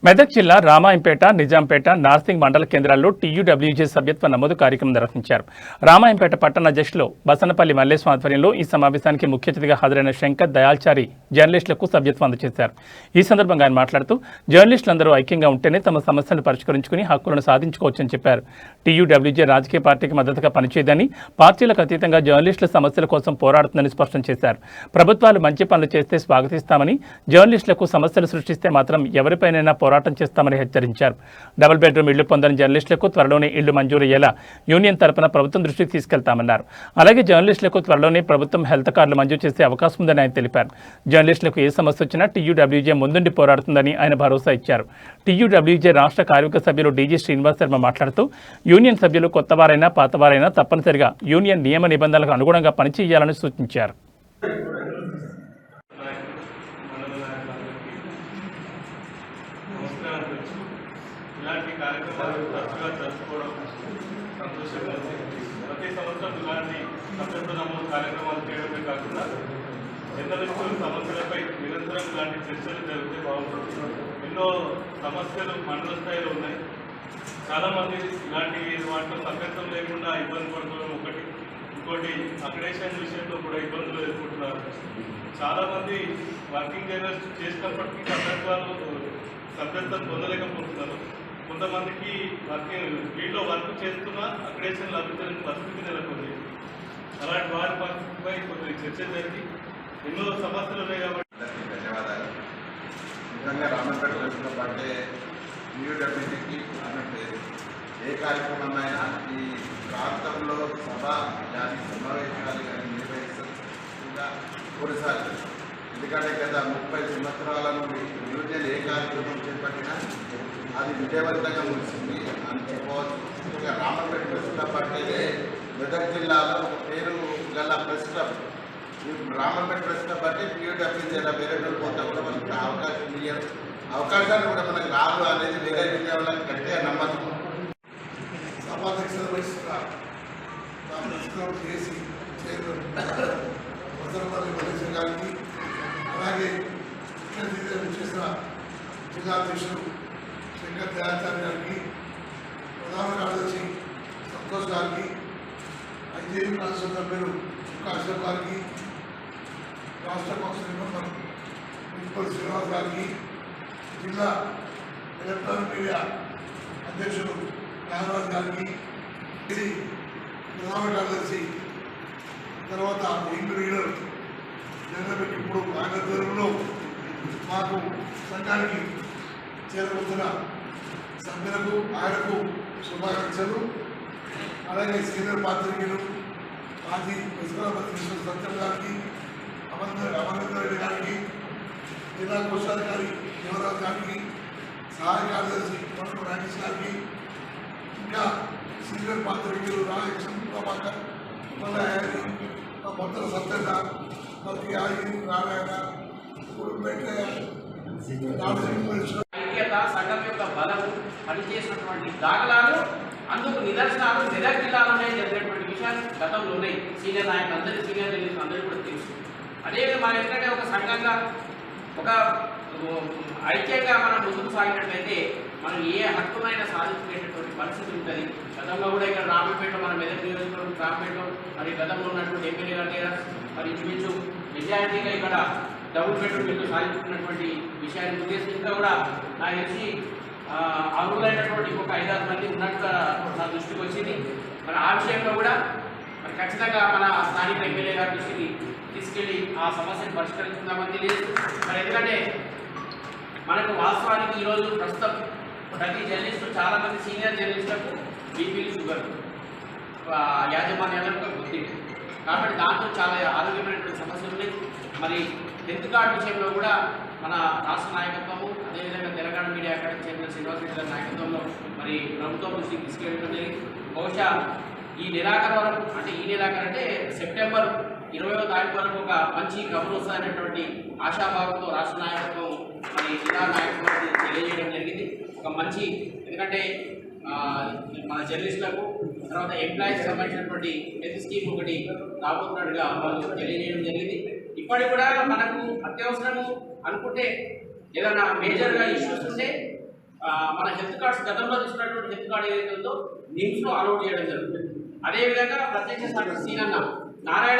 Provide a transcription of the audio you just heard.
మెదక్ జిల్లా రామాయంపేట, నిజాంపేట, నార్సింగ్ మండల కేంద్రాల్లో టీయూడబ్ల్యూజే సభ్యత్వ నమోదు కార్యక్రమం నిర్వహించారు. రామాయంపేట పట్టణ అధ్యక్షులు బసనపల్లి మల్లేశం ఆధ్వర్యంలో ఈ సమావేశానికి ముఖ్య అతిథిగా హాజరైన శంకర్ దయాల్చారి జర్నలిస్టులకు సభ్యత్వం అందజేశారు. ఈ సందర్భంగా ఆయన మాట్లాడుతూ జర్నలిస్టులందరూ ఐక్యంగా ఉంటేనే తమ సమస్యలను పరిష్కరించుకుని హక్కులను సాధించుకోవచ్చని చెప్పారు. టీయూడబ్ల్యూజే రాజకీయ పార్టీకి మద్దతుగా పనిచేయదని, పార్టీలకు అతీతంగా జర్నలిస్టుల సమస్యల కోసం పోరాడుతుందని స్పష్టం చేశారు. ప్రభుత్వాలు మంచి పనులు చేస్తే స్వాగతిస్తామని, జర్నలిస్టులకు సమస్యలు సృష్టిస్తే మాత్రం ఎవరిపైనైనా పోరాటం చేస్తామని హెచ్చరించారు. డబుల్ బెడ్రూమ్ ఇళ్లు పొందని జర్నలిస్టులకు త్వరలోనే ఇళ్లు మంజూరయ్యేలా యూనియన్ తరపున ప్రభుత్వం దృష్టికి తీసుకెళ్తామన్నారు. అలాగే జర్నలిస్టులకు త్వరలోనే ప్రభుత్వం హెల్త్ కార్డులు మంజూరు చేసే అవకాశం ఉందని ఆయన తెలిపారు. జర్నలిస్టులకు ఏ సమస్య వచ్చినా టీయూడబ్ల్యూజే ముందుండి పోరాడుతుందని ఆయన భరోసా ఇచ్చారు. టీయూడబ్ల్యూజే రాష్ట్ర కార్యవర్గ సభ్యులు డీజీ శ్రీనివాస్ శర్మ మాట్లాడుతూ యూనియన్ సభ్యులు కొత్తవారైనా పాతవారైనా తప్పనిసరిగా యూనియన్ నియమ నిబంధనలకు అనుగుణంగా పనిచేయాలని సూచించారు. ఇలాంటి కార్యక్రమాలు తరచుగా జరుపుకోవడం సంతోషంగా ఉంది. ప్రతి సంవత్సరం ఇలాంటి సభ్యత్వ నమోదు కార్యక్రమాలు చేయడమే కాకుండా జర్నలిస్టుల సమస్యలపై నిరంతరం ఇలాంటి చర్చలు జరిగితే బాగుంటుంది. ఎన్నో సమస్యలు మండల స్థాయిలో ఉన్నాయి. చాలామంది ఇలాంటి వాటిలో సభ్యత్వం లేకుండా ఇబ్బంది పడుతున్నారు. ఇంకోటి అక్రిడేషన్ విషయంలో కూడా ఇబ్బందులు ఎదుర్కొంటున్నారు. చాలామంది వర్కింగ్ జర్నలిస్ట్ చేసినప్పటికీ సభ్యత్వం పొందలేకపోతున్నారు. కొంతమందికి ఫీల్డ్లో వర్క్ చేస్తున్నా అక్రిడేషన్ లభించని పరిస్థితి నెలకొంది. అలాంటి వారి పరిస్థితిపై కొన్ని చర్చ జరిగి ఎన్నో సమస్యలు ఉన్నాయి కాబట్టి ధన్యవాదాలు. నిజంగా రామంపేట వచ్చిన బర్త్డే టీయూడబ్ల్యూజేకి అన్నట్టు ఏ కార్యక్రమం అయినా ఈ ప్రాంతంలో సభ కానీ సమావేశాలు కానీ నిర్వహిస్తుందా కొనసాగుతుంది. ఎందుకంటే గత 30 సంవత్సరాల నుండి యూనియన్ ఏ కార్యక్రమం చేపట్టినా అది విజయవంతంగా ముగిసింది అని చెప్పవచ్చు. ఇంకా రామంపేట ప్రెస్ క్లబ్ అంటే మెదక్ జిల్లాలో పేరు గల ప్రెస్ క్లబ్. ఈ రామంపేట ప్రెస్ క్లబ్ అంటే టీయూడబ్ల్యూజేలో వేరే పోతే కూడా మనకు అవకాశం ఇయ్యారు. అవకాశాలు కూడా మనకు రాదు అనేది వేరే విజయవాళ్ళకి గట్టిగా నమ్మకం. సభాధ్యక్షత వహిస్తున్న ప్రెస్ క్లబ్ చేసి వసనపల్లి మల్లేశం గారికి, అలాగే చేసిన జిల్లా అధ్యక్షుడు శంకర్ దయాచార్య గారికి, ప్రధాన కార్యదర్శి సంతోష్ గారికి, ఐజేబీ రాష్ట్ర సభ్యులు కాశ్యప్ గారికి, రాష్ట్ర పక్ష మెంబర్ ప్రిన్సిపల్ శ్రీనివాస్ గారికి, జిల్లా ఎలక్ట్రానిక్ మీడియా అధ్యక్షుడు నాగరాజ్ గారికి, ప్రధాన కార్యదర్శి తర్వాత యంగ్ లీడర్ జనరల్ ఇప్పుడు ఆంధ్రప్రదేశ్లో మాకు సంఘానికి చేరబోతున్న సభ్యులకు ఆయనకు శుభాకాంక్షలు. అలాగే సీనియర్ పాత్రికేయులు మాజీ విశ్వనాథ సత్యం గారికి, అమరేందర్ రెడ్డి గారికి, జిల్లా కోశాధికారి యువరాజ్ గారికి, సహాయ కార్యదర్శి కొనకు రాకేష్ గారికి, ఇంకా సీనియర్ పాత్రికేయులు రాజకృష్ణ ప్రభాకర్, మొత్తం సత్యంగా మనకి నారాయణ ఐక్యత, సంఘం యొక్క బలం, పనిచేసినటువంటి దాఖలాలు, అందుకు నిదర్శనాలు మెదక్ జిల్లాలోనే జరిగినటువంటి విషయాలు గతంలో ఉన్నాయి. సీనియర్ నాయకులు అందరూ, సీనియర్ జర్నలిస్టులు అందరూ కూడా తెలుసు. అదేవిధంగా మనం ఎందుకంటే ఒక సంఘంగా ఒక ఐక్యంగా మనం ముందుకు సాగినట్లయితే మనం ఏ హక్కునైనా సాధించుకునేటటువంటి పరిస్థితి ఉంటుంది. గతంలో కూడా ఇక్కడ రామంపేట, మన మెదక్ నియోజకవర్గం రామంపేట మరి గతంలో ఉన్నటువంటి ఎమ్మెల్యే గారు మరి ఇంచుమించు మెజారిటీగా ఇక్కడ డబుల్ బెడ్రూమ్ ఇల్లు సాధించుకున్నటువంటి విషయాన్ని ఉద్దేశించి ఇంకా కూడా నాకు తెలిసి అర్హులైనటువంటి ఒక 5-6 మంది ఉన్నట్టుగా నా దృష్టికి వచ్చింది. మరి ఆ విషయంలో కూడా మరి ఖచ్చితంగా మన స్థానిక ఎమ్మెల్యే గారి దృష్టికి తీసుకెళ్ళి ఆ సమస్యను పరిష్కరించుకుందామని తెలియదు. మరి ఎందుకంటే మనకు వాస్తవానికి ఈరోజు ప్రస్తుతం ప్రతి జర్నలిస్టు చాలామంది సీనియర్ జర్నలిస్టులకు బీపీలు, షుగర్ యాజమాన్యాలకు గుర్తింది. కాబట్టి దాంతో చాలా ఆరోగ్యమైనటువంటి సమస్యలు ఉన్నాయి. మరి హెల్త్ కార్డు విషయంలో కూడా మన రాష్ట్ర నాయకత్వము, అదేవిధంగా Telangana media academy chairman Srinivas Reddy గారి నాయకత్వంలో మరి ప్రభుత్వం దృష్టికి తీసుకెళ్ళడం జరిగింది. బహుశా ఈ నెలాఖరు వరకు, అంటే ఈ నెలాఖరు అంటే సెప్టెంబర్ 20వ తారీఖు వరకు ఒక మంచి కబురు వస్తాయనేటువంటి ఆశాభావంతో రాష్ట్ర నాయకత్వం మరి జిల్లా నాయకత్వానికి తెలియజేయడం జరిగింది. ఒక మంచి, ఎందుకంటే మన జర్నలిస్టులకు తర్వాత ఎంప్లాయీస్ సంబంధించినటువంటి హెల్త్ స్కీమ్ ఒకటి రాబోతున్నట్టుగా వాళ్ళు తెలియజేయడం జరిగింది. ఇప్పటికి కూడా మనకు అత్యవసరము అనుకుంటే ఏదైనా మేజర్గా ఇష్యూస్ ఉంటే మన హెల్త్ కార్డ్స్ గతంలో తీసుకున్నటువంటి హెల్త్ కార్డ్ ఏదైతే ఉందో నిమ్స్లో అలౌట్ చేయడం జరుగుతుంది. అదేవిధంగా ప్రత్యక్ష సాక్షి సీనన్న నారాయణ